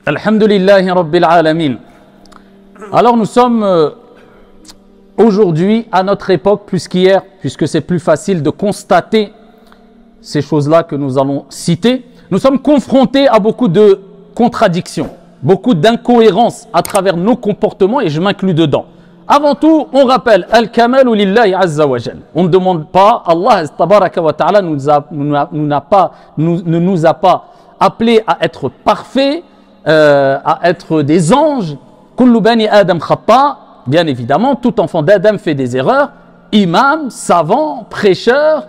Alhamdulillahi Rabbil Alamin. Alors nous sommes aujourd'hui à notre époque plus qu'hier, puisque c'est plus facile de constater ces choses-là que nous allons citer. Nous sommes confrontés à beaucoup de contradictions, beaucoup d'incohérences à travers nos comportements et je m'inclus dedans. Avant tout, on rappelle Al-Kamalu Lillahi Azza wa Jal. On ne demande pas, Allah Tabaraka wa Ta'ala ne nous a pas appelés à être parfaits, à être des anges. Kullu bani Adam khata, bien évidemment, tout enfant d'Adam fait des erreurs. Imam, savant, prêcheur,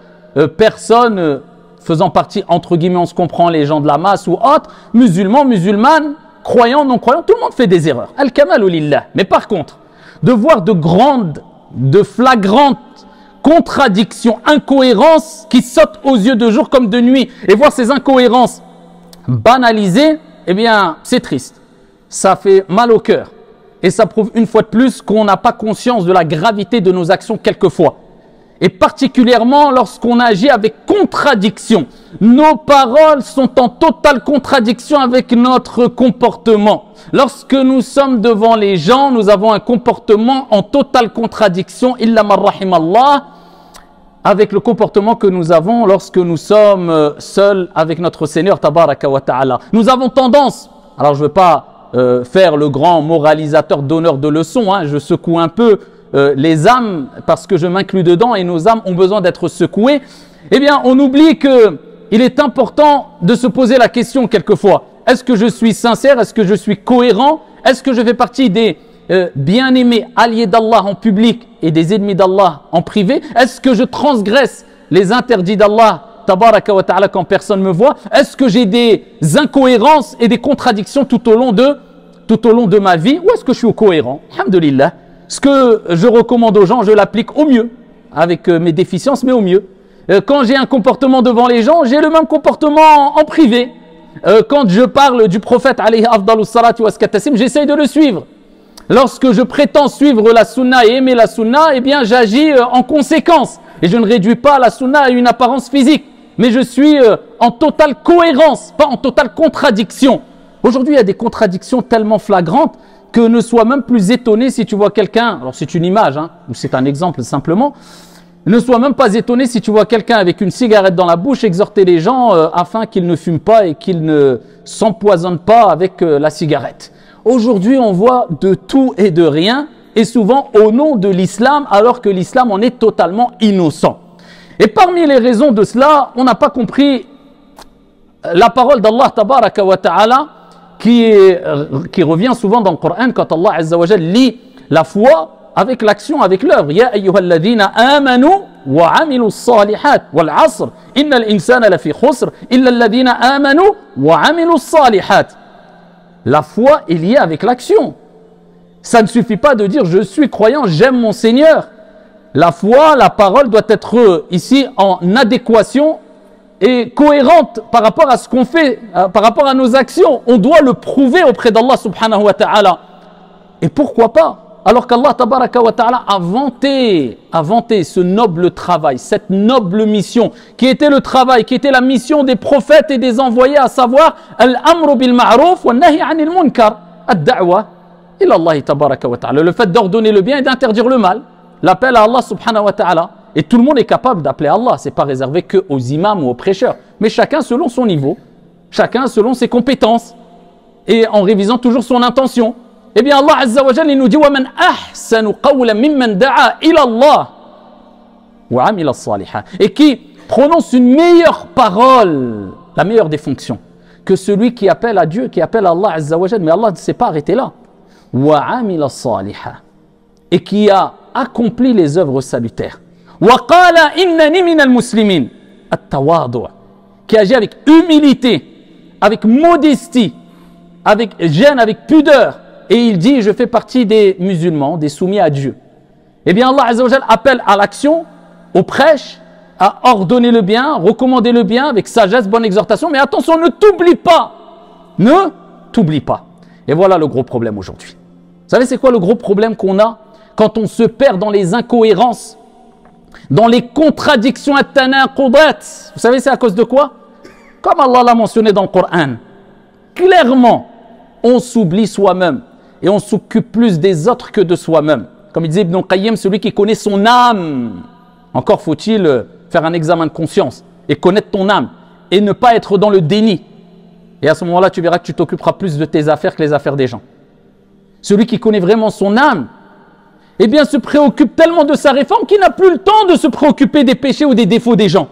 personne faisant partie, entre guillemets, on se comprend, les gens de la masse ou autres, musulmans, musulmanes, croyants, non-croyants, tout le monde fait des erreurs. Al-Kamalu Lillah. Mais par contre, de voir de grandes, de flagrantes contradictions, incohérences qui sautent aux yeux de jour comme de nuit, et voir ces incohérences banalisées, eh bien, c'est triste. Ça fait mal au cœur. Et ça prouve une fois de plus qu'on n'a pas conscience de la gravité de nos actions quelquefois. Et particulièrement lorsqu'on agit avec contradiction. Nos paroles sont en totale contradiction avec notre comportement. Lorsque nous sommes devant les gens, nous avons un comportement en totale contradiction, illa man rahimallah, avec le comportement que nous avons lorsque nous sommes seuls avec notre Seigneur Tabaraka wa Ta'ala. Nous avons tendance, alors je ne veux pas faire le grand moralisateur donneur de leçons, hein, je secoue un peu les âmes parce que je m'inclus dedans et nos âmes ont besoin d'être secouées. Eh bien, on oublie qu'il est important de se poser la question quelquefois. Est-ce que je suis sincère? Est-ce que je suis cohérent? Est-ce que je fais partie des bien-aimés alliés d'Allah en public et des ennemis d'Allah en privé? Est-ce que je transgresse les interdits d'Allah Tabaraka wa Ta'ala quand personne me voit? Est-ce que j'ai des incohérences et des contradictions tout au long de ma vie? Ou est-ce que je suis cohérent? Alhamdulillah. Ce que je recommande aux gens, je l'applique au mieux, avec mes déficiences, mais au mieux. Quand j'ai un comportement devant les gens, j'ai le même comportement en privé. Quand je parle du prophète alayhi afdalus salatu waskatassim, j'essaye de le suivre. Lorsque je prétends suivre la sunna et aimer la sunna, eh bien j'agis en conséquence. Et je ne réduis pas la sunna à une apparence physique, mais je suis en totale cohérence, pas en totale contradiction. Aujourd'hui, il y a des contradictions tellement flagrantes que ne sois même plus étonné si tu vois quelqu'un, alors c'est une image, hein, ou c'est un exemple simplement, ne sois même pas étonné si tu vois quelqu'un avec une cigarette dans la bouche exhorter les gens afin qu'ils ne fument pas et qu'ils ne s'empoisonnent pas avec la cigarette. Aujourd'hui, on voit de tout et de rien, et souvent au nom de l'islam, alors que l'islam en est totalement innocent. Et parmi les raisons de cela, on n'a pas compris la parole d'Allah Tabaraka wa Ta'ala, qui revient souvent dans le Coran quand Allah Azza wa Jal lit la foi avec l'action, avec l'œuvre. Ya ayyuhalladhina amanu wa amilu s-salihat wal asr innal insana lafi khusr illa alladhina amanu wa amilu s-salihat. La foi est liée avec l'action. Ça ne suffit pas de dire je suis croyant, j'aime mon Seigneur. La foi, la parole doit être ici en adéquation et cohérente par rapport à ce qu'on fait, par rapport à nos actions. On doit le prouver auprès d'Allah subhanahu wa ta'ala. Et pourquoi pas? Alors qu'Allah tabaraka wa ta'ala a vanté ce noble travail, cette noble mission, qui était le travail, qui était la mission des prophètes et des envoyés, à savoir al-amru bil ma'ruf wa nahi anil munkar, ad-da'wa ila Allah tabaraka wa ta'ala. Le fait d'ordonner le bien et d'interdire le mal, l'appel à Allah subhanahu wa ta'ala. Et tout le monde est capable d'appeler Allah, c'est pas réservé que aux imams ou aux prêcheurs, mais chacun selon son niveau, chacun selon ses compétences et en révisant toujours son intention. Eh bien Allah Azza wa Jalla il nous dit وَمَنْ أَحْسَنُ قَوْلًا مِمَّنْ دَعَا إِلَى اللَّهِ وَعَمِلَ الصَّالِحَاتِ, et qui prononce une meilleure parole, la meilleure des fonctions, que celui qui appelle à Dieu, qui appelle à Allah Azza wa Jalla. Mais Allah ne s'est pas arrêté là. وَعَمِلَ الصَّالِحَاتِ, et qui a accompli les œuvres salutaires. وَقَالَ إِنَّنِي مِنَ الْمُسْلِمِينَ التَّوَاضُعُ, qui agit avec humilité, avec modestie, avec gêne, avec pudeur. Et il dit, je fais partie des musulmans, des soumis à Dieu. Eh bien, Allah Azza wa Jalla appelle à l'action, au prêche, à ordonner le bien, recommander le bien avec sagesse, bonne exhortation. Mais attention, ne t'oublie pas. Ne t'oublie pas. Et voilà le gros problème aujourd'hui. Vous savez, c'est quoi le gros problème qu'on a quand on se perd dans les incohérences, dans les contradictions at-tanaqudat? Vous savez, c'est à cause de quoi? Comme Allah l'a mentionné dans le Coran, clairement, on s'oublie soi-même et on s'occupe plus des autres que de soi-même. Comme il disait Ibn Qayyim, celui qui connaît son âme. Encore faut-il faire un examen de conscience et connaître ton âme et ne pas être dans le déni. Et à ce moment-là, tu verras que tu t'occuperas plus de tes affaires que les affaires des gens. Celui qui connaît vraiment son âme, eh bien, se préoccupe tellement de sa réforme qu'il n'a plus le temps de se préoccuper des péchés ou des défauts des gens.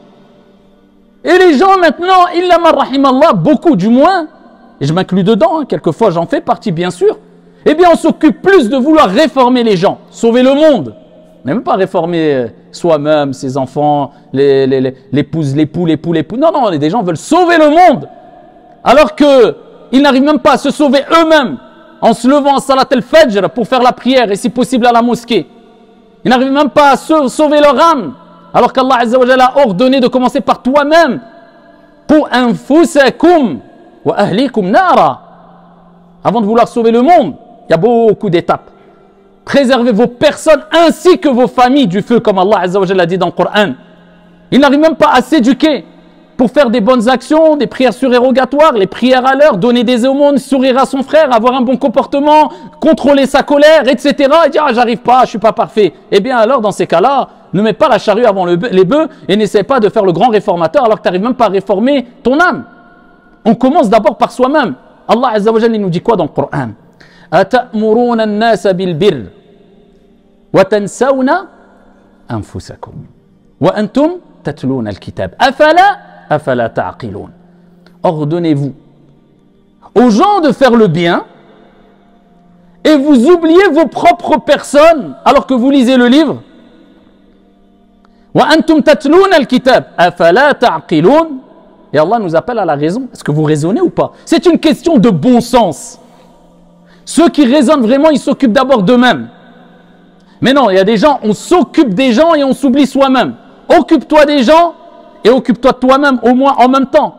Et les gens maintenant, illa ma rahimallah, beaucoup du moins, et je m'inclus dedans, hein, quelquefois j'en fais partie bien sûr, eh bien on s'occupe plus de vouloir réformer les gens, sauver le monde. On n'est même pas réformer soi-même, ses enfants, l'épouse, l'époux. Non, non, des gens veulent sauver le monde. Alors qu'ils n'arrivent même pas à se sauver eux-mêmes en se levant à Salat al-Fajr pour faire la prière et si possible à la mosquée. Ils n'arrivent même pas à sauver leur âme. Alors qu'Allah Azza wa Jalla a ordonné de commencer par toi-même. Pour anfusakum wa ahlikum nara. Avant de vouloir sauver le monde, il y a beaucoup d'étapes. Préservez vos personnes ainsi que vos familles du feu, comme Allah Azza wa Jalla dit dans le Coran. Ils n'arrivent même pas à s'éduquer pour faire des bonnes actions, des prières surérogatoires, les prières à l'heure, donner des aumônes, sourire à son frère, avoir un bon comportement, contrôler sa colère, etc. Et dire ah, j'arrive pas, je suis pas parfait. Eh bien alors dans ces cas-là, ne mets pas la charrue avant les bœufs et n'essaie pas de faire le grand réformateur alors que tu n'arrives même pas à réformer ton âme. On commence d'abord par soi-même. Allah Azza wa Jalla nous dit quoi dans le Coran? Ata'muruna an-nasa bil birr wa tansawna anfusakum wa antum tatluna al-kitab afala ta'qilun. Ordonnez-vous aux gens de faire le bien et vous oubliez vos propres personnes alors que vous lisez le livre. Wa antum tatluna al-kitab afala ta'qilun. Et Allah nous appelle à la raison. Est-ce que vous raisonnez ou pas? C'est une question de bon sens. Ceux qui raisonnent vraiment, ils s'occupent d'abord d'eux-mêmes. Mais non, il y a des gens, on s'occupe des gens et on s'oublie soi-même. Occupe-toi des gens et occupe-toi de toi-même au moins en même temps.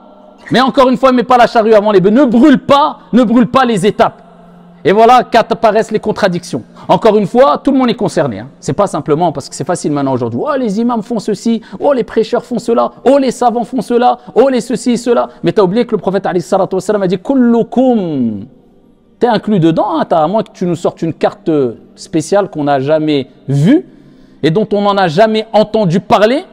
Mais encore une fois, ne mets pas la charrue avant les bœufs. Ne brûle pas les étapes. Et voilà qu'apparaissent les contradictions. Encore une fois, tout le monde est concerné. Hein. C'est pas simplement parce que c'est facile maintenant aujourd'hui. Oh, les imams font ceci. Oh, les prêcheurs font cela. Oh, les savants font cela. Oh, les ceci et cela. Mais tu as oublié que le prophète alayhi salatu wassalam a dit kullukum. Tu es inclus dedans, hein, à moins que tu nous sortes une carte spéciale qu'on n'a jamais vue et dont on n'en a jamais entendu parler,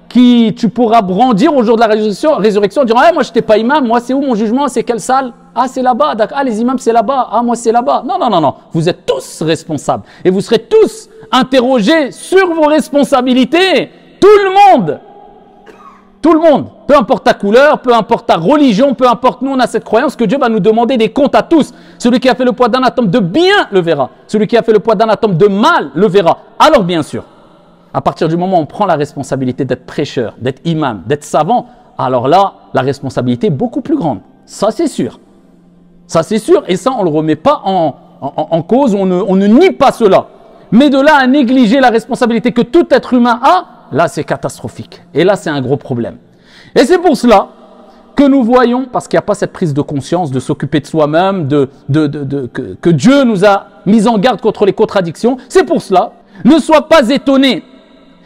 qui tu pourras brandir au jour de la résurrection en disant hey, moi je n'étais pas imam, moi c'est où mon jugement, c'est quelle salle? Ah c'est là-bas, ah les imams c'est là-bas, ah moi c'est là-bas. Non, non, non, non, vous êtes tous responsables et vous serez tous interrogés sur vos responsabilités, tout le monde. Tout le monde, peu importe ta couleur, peu importe ta religion, peu importe, nous on a cette croyance que Dieu va nous demander des comptes à tous. Celui qui a fait le poids d'un atome de bien le verra. Celui qui a fait le poids d'un atome de mal le verra. Alors bien sûr, à partir du moment où on prend la responsabilité d'être prêcheur, d'être imam, d'être savant, alors là, la responsabilité est beaucoup plus grande. Ça c'est sûr. Ça c'est sûr et ça on ne le remet pas en cause, on ne nie pas cela. Mais de là à négliger la responsabilité que tout être humain a, là, c'est catastrophique. Et là, c'est un gros problème. Et c'est pour cela que nous voyons, parce qu'il n'y a pas cette prise de conscience de s'occuper de soi-même, que Dieu nous a mis en garde contre les contradictions. C'est pour cela, ne sois pas étonné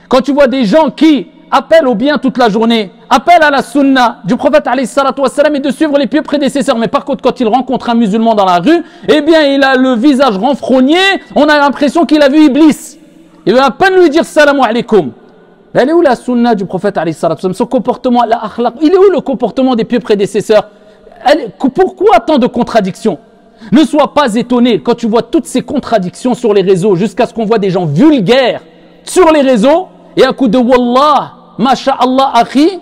quand tu vois des gens qui appellent au bien toute la journée, appellent à la sunna du prophète alayhi salatu wassalam et de suivre les pieux prédécesseurs. Mais par contre, quand il rencontre un musulman dans la rue, eh bien, il a le visage renfrogné, on a l'impression qu'il a vu Iblis. Il va à peine lui dire salam alaikum. Elle est où la sunna du prophète alayhi salatu wassalam, son comportement, la akhlaq, il est où le comportement des pieux prédécesseurs? Pourquoi tant de contradictions? Ne sois pas étonné quand tu vois toutes ces contradictions sur les réseaux, jusqu'à ce qu'on voit des gens vulgaires sur les réseaux, et à coup de wallah, masha'Allah akhi,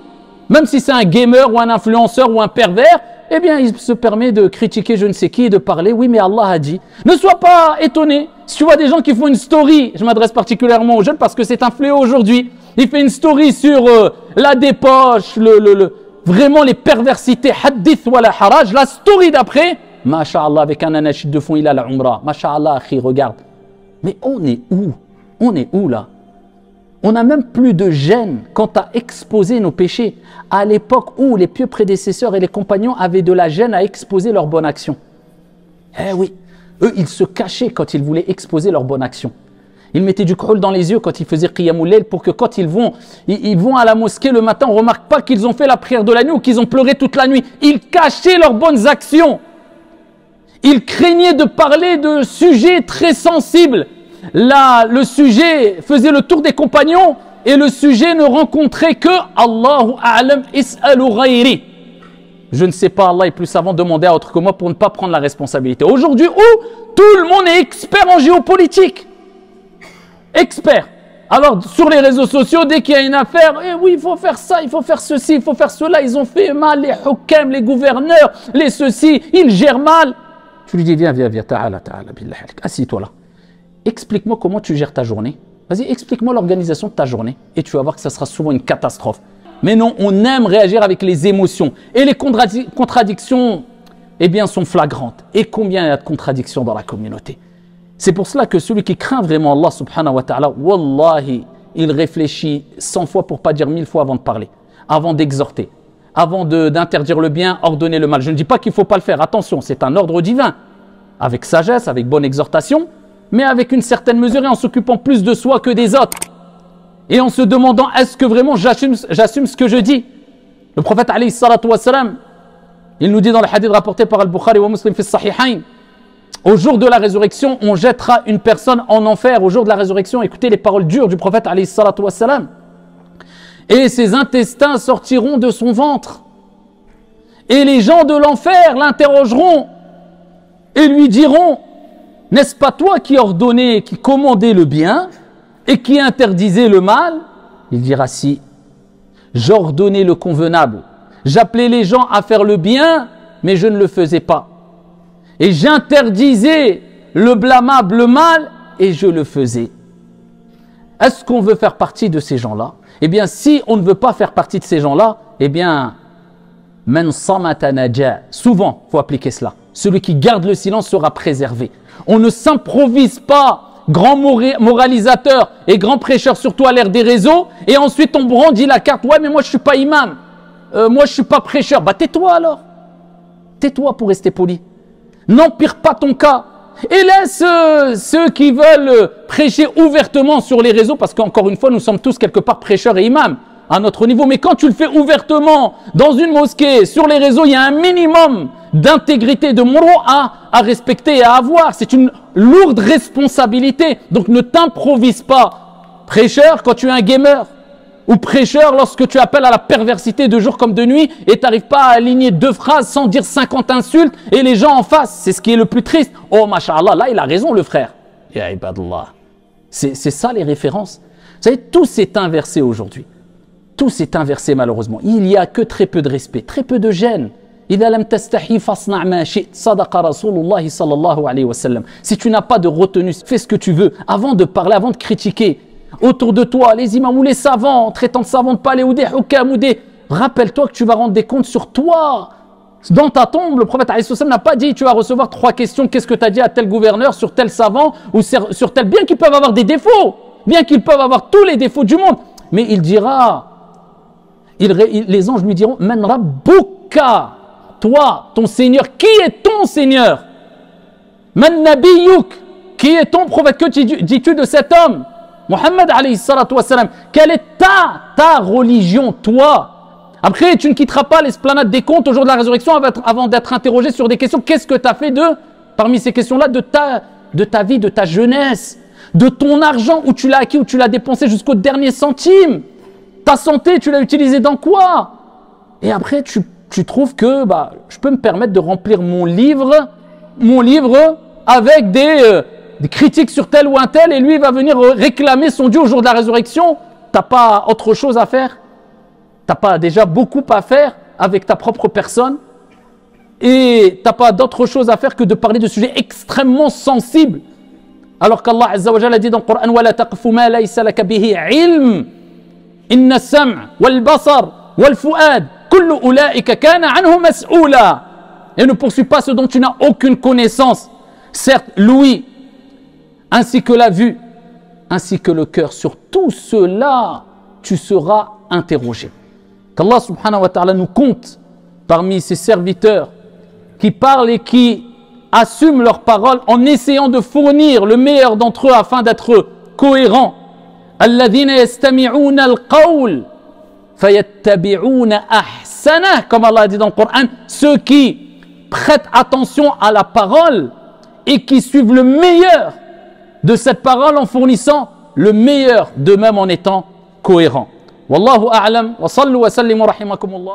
même si c'est un gamer ou un influenceur ou un pervers, eh bien il se permet de critiquer je ne sais qui et de parler, oui mais Allah a dit. Ne sois pas étonné si tu vois des gens qui font une story, je m'adresse particulièrement aux jeunes parce que c'est un fléau aujourd'hui. Il fait une story sur la dépoche, vraiment les perversités, hadith wa la haraj. La story d'après, masha'Allah, avec un anachid de fond, il a la umrah. Masha'Allah, akhi, regarde. Mais on est où? On est où là? On n'a même plus de gêne quant à exposer nos péchés. À l'époque où les pieux prédécesseurs et les compagnons avaient de la gêne à exposer leurs bonnes actions. Eh oui, eux, ils se cachaient quand ils voulaient exposer leurs bonnes actions. Ils mettaient du khul dans les yeux quand ils faisaient qiyamul layl pour que quand ils vont à la mosquée le matin, on ne remarque pas qu'ils ont fait la prière de la nuit ou qu'ils ont pleuré toute la nuit. Ils cachaient leurs bonnes actions. Il craignait de parler de sujets très sensibles. Là, le sujet faisait le tour des compagnons et le sujet ne rencontrait que Allahu a'lam is'alu ghayri. Je ne sais pas, Allah est plus savant, demandez à autre que moi pour ne pas prendre la responsabilité. Aujourd'hui, où tout le monde est expert en géopolitique. Expert. Alors, sur les réseaux sociaux, dès qu'il y a une affaire, eh oui, il faut faire ça, il faut faire ceci, il faut faire cela, ils ont fait mal, les hukam, les gouverneurs, les ceci, ils gèrent mal. Tu lui dis, viens, ta'ala, billah, assis-toi là. Explique-moi comment tu gères ta journée. Vas-y, explique-moi l'organisation de ta journée. Et tu vas voir que ça sera souvent une catastrophe. Mais non, on aime réagir avec les émotions. Et les contradictions, eh bien, sont flagrantes. Et combien il y a de contradictions dans la communauté. C'est pour cela que celui qui craint vraiment Allah subhanahu wa ta'ala, wallahi, il réfléchit 100 fois pour pas dire 1000 fois avant de parler, avant d'exhorter, avant d'interdire le bien, ordonner le mal. Je ne dis pas qu'il ne faut pas le faire, attention, c'est un ordre divin, avec sagesse, avec bonne exhortation, mais avec une certaine mesure et en s'occupant plus de soi que des autres. Et en se demandant, est-ce que vraiment j'assume ce que je dis? Le prophète alayhi salatu wa salam, il nous dit dans le hadith rapporté par Al-Bukhari wa Muslim fi Sahihayn, au jour de la résurrection, on jettera une personne en enfer. Au jour de la résurrection, écoutez les paroles dures du prophète alayhi salatu wa salam. Et ses intestins sortiront de son ventre. Et les gens de l'enfer l'interrogeront et lui diront, n'est-ce pas toi qui ordonnais, qui commandais le bien et qui interdisait le mal? Il dira si. J'ordonnais le convenable. J'appelais les gens à faire le bien, mais je ne le faisais pas. Et j'interdisais le blâmable, le mal, et je le faisais. Est-ce qu'on veut faire partie de ces gens-là? Eh bien, si on ne veut pas faire partie de ces gens-là, eh bien, man samata naja. Souvent, il faut appliquer cela. Celui qui garde le silence sera préservé. On ne s'improvise pas grand moralisateur et grand prêcheur, surtout à l'ère des réseaux, et ensuite on brandit la carte. Ouais, mais moi je suis pas imam, moi je suis pas prêcheur. Bah tais-toi alors. Tais-toi pour rester poli. N'empire pas ton cas. Et laisse ceux qui veulent prêcher ouvertement sur les réseaux, parce qu'encore une fois, nous sommes tous quelque part prêcheurs et imams à notre niveau. Mais quand tu le fais ouvertement dans une mosquée, sur les réseaux, il y a un minimum d'intégrité, de moraux à respecter et à avoir. C'est une lourde responsabilité. Donc ne t'improvise pas prêcheur quand tu es un gamer, ou prêcheur lorsque tu appelles à la perversité de jour comme de nuit et tu n'arrives pas à aligner 2 phrases sans dire 50 insultes et les gens en face. C'est ce qui est le plus triste. Oh, mashallah, là il a raison le frère. Ya ibadallah. C'est ça les références. Vous savez, tout s'est inversé aujourd'hui. Tout s'est inversé malheureusement. Il n'y a que très peu de respect, très peu de gêne. إذا لم تستحي فاصنع ما شئت صدق رسول الله صلى الله عليه وسلم. Si tu n'as pas de retenue, fais ce que tu veux avant de parler, avant de critiquer. Autour de toi, les imams ou les savants, traitant de savants de palais ou des hukam ou des... Rappelle-toi que tu vas rendre des comptes sur toi. Dans ta tombe, le prophète alayhi salam n'a pas dit tu vas recevoir 3 questions, qu'est-ce que tu as dit à tel gouverneur, sur tel savant ou sur tel... Bien qu'ils peuvent avoir des défauts, bien qu'ils peuvent avoir tous les défauts du monde, mais il dira, les anges lui diront Man rabbuka, toi, ton Seigneur, qui est ton Seigneur? Man nabiyyuk, qui est ton prophète? Que dis-tu de cet homme? Mohammed alayhi salatu wassalam, quelle est ta religion, toi? Après, tu ne quitteras pas l'esplanade des comptes au jour de la résurrection avant d'être interrogé sur des questions. Qu'est-ce que tu as fait parmi ces questions-là, de ta vie, de ta jeunesse, de ton argent, où tu l'as acquis, où tu l'as dépensé jusqu'au dernier centime? Ta santé, tu l'as utilisée dans quoi? Et après, tu trouves que je peux me permettre de remplir mon livre avec des critiques sur tel ou un tel, et lui va venir réclamer son Dieu au jour de la résurrection. T'as pas autre chose à faire? T'as pas déjà beaucoup à faire avec ta propre personne? Et t'as pas d'autre chose à faire que de parler de sujets extrêmement sensibles, alors qu'Allah Azza wa Jalla a dit dans le Coran وَلَا تَقْفُ مَا لَيْسَ لَكَ بِهِ عِلْمٍ إِنَّ السَّمْعَ وَالْبَصَرَ وَالْفُؤَادَ كُلُّ أُولَئِكَ كَانَ عَنْهُ مَسْئُولًا. Et ne poursuis pas ce dont tu n'as aucune connaissance. Certes, l'ouïe, ainsi que la vue, ainsi que le cœur, sur tout cela, tu seras interrogé. Qu'Allah subhanahu wa ta'ala nous compte parmi ses serviteurs qui parlent et qui assument leurs paroles en essayant de fournir le meilleur d'entre eux afin d'être cohérents. Alladhina yastami'una al-qawl fayattabi'una ahsanah, comme Allah a dit dans le Coran, ceux qui prêtent attention à la parole et qui suivent le meilleur de cette parole en fournissant le meilleur d'eux-mêmes en étant cohérents. Wallahu a'lam wa sallu wa sallimu rahimakumullah.